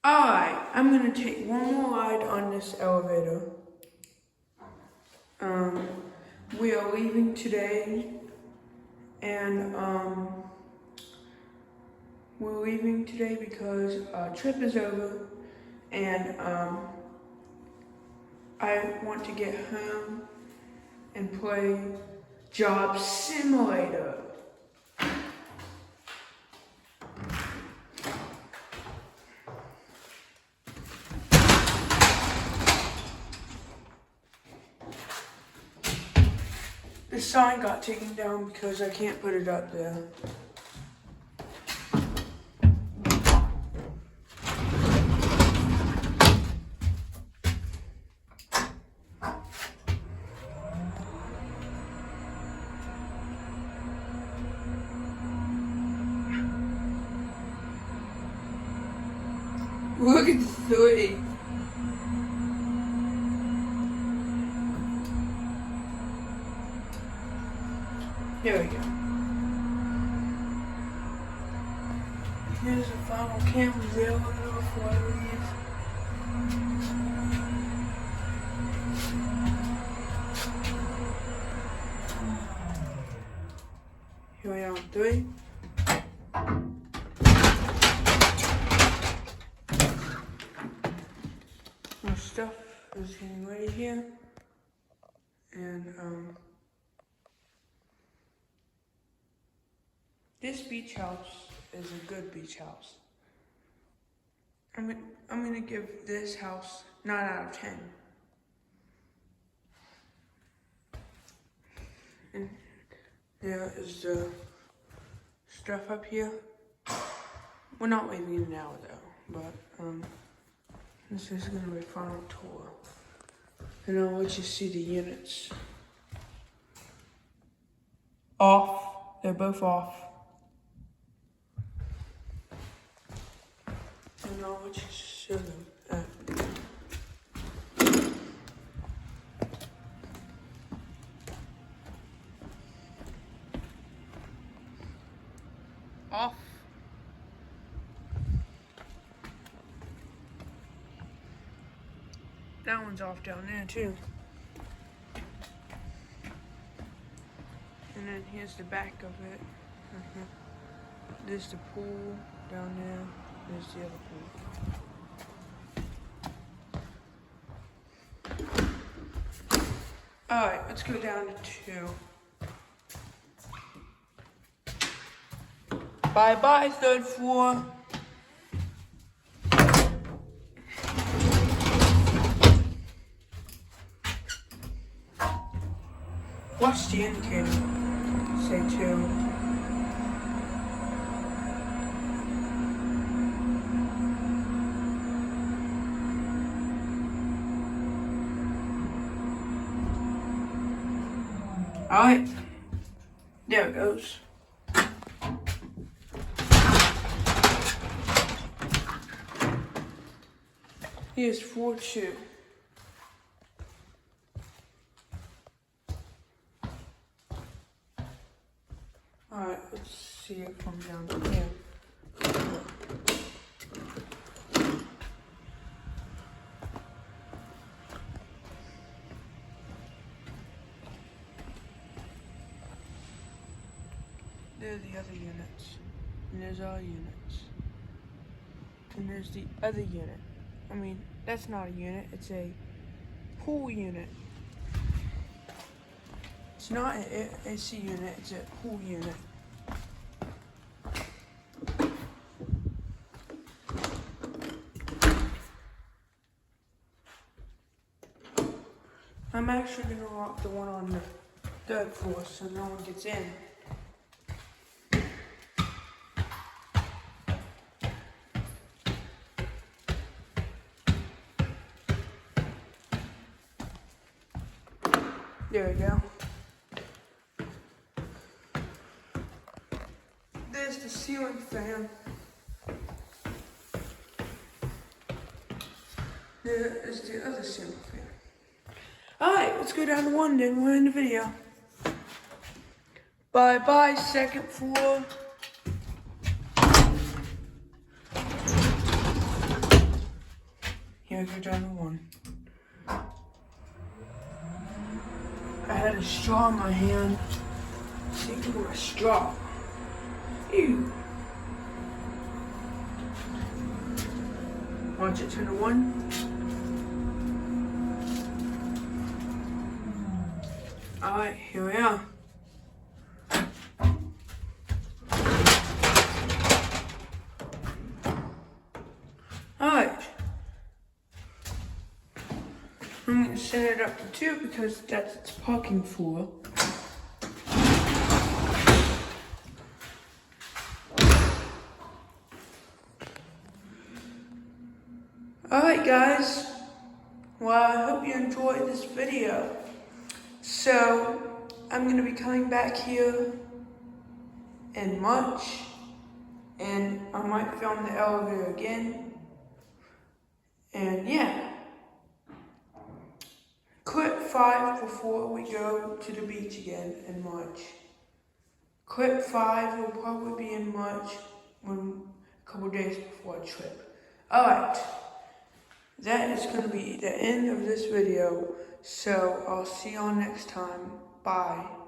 Alright, I'm gonna take one more ride on this elevator. We are leaving today, and we're leaving today because our trip is over, and I want to get home and play Job Simulator. The sign got taken down because I can't put it up there. Look at the three. There we go. Here's the final camera rail before I leave. Here we are on three. My stuff is getting ready here. And this beach house is a good beach house. I'm gonna give this house 9 out of 10. And there is the stuff up here. We're not leaving it now though, but this is gonna be a final tour. And I'll let you see the units. Off. They're both off. And I'll let you show them. Off. That one's off down there too. And then here's the back of it. There's the pool down there. There's the other pool. Alright, let's go down to 2. Bye-bye, 3rd floor. Watch the indicator. Say 2. Alright. There it goes. Here's 4-2. Alright, let's see it from down here. There are the other units. And there's our units. And there's the other unit. I mean, that's not a unit, it's a pool unit. It's not an AC unit, it's a pool unit. I'm actually going to lock the one on the 3rd floor so no one gets in. There we go. There's the ceiling fan. There is the other ceiling fan. Alright, let's go down to 1 then. We're in the video. Bye-bye, 2nd floor. Yeah, go down to 1. I had a straw in my hand. Thinking of a straw. Ew. Watch it turn to 1. Alright, here we are. Alright. I'm going to set it up to 2 because that's its parking for. Alright guys, well I hope you enjoyed this video. So, I'm going to be coming back here in March, and I might film the elevator again. And yeah, clip 5 before we go to the beach again in March. Clip 5 will probably be in March, a couple days before a trip. Alright, that is going to be the end of this video, so I'll see y'all next time. Bye.